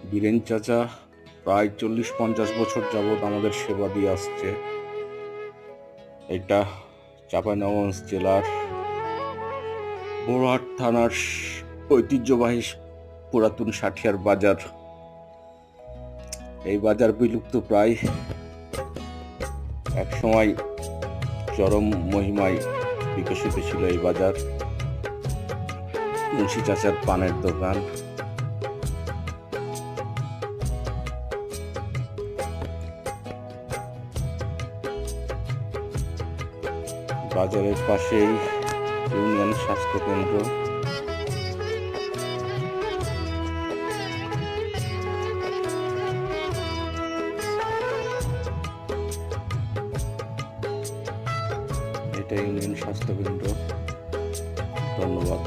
বীরেন চাচা প্রায় 40-50 বছর যাবৎ আমাদের সেবা দিয়ে আসছে। এটা চাঁপাইনবাবগঞ্জ জেলার বোরহাট থানার ঐতিহ্যবাহী পুরাতন সাঠিয়ার বাজার। এই বাজার বিলুপ্ত প্রায়, এক সময় চরম মহিমায় বিকশিত ছিল এই বাজার। মুন্সি চাচার পানের দোকান, বাজারের পাশেই ইউনিয়ন স্বাস্থ্য কেন্দ্র। এটা ইউনিয়ন স্বাস্থ্য কেন্দ্র। ধন্যবাদ।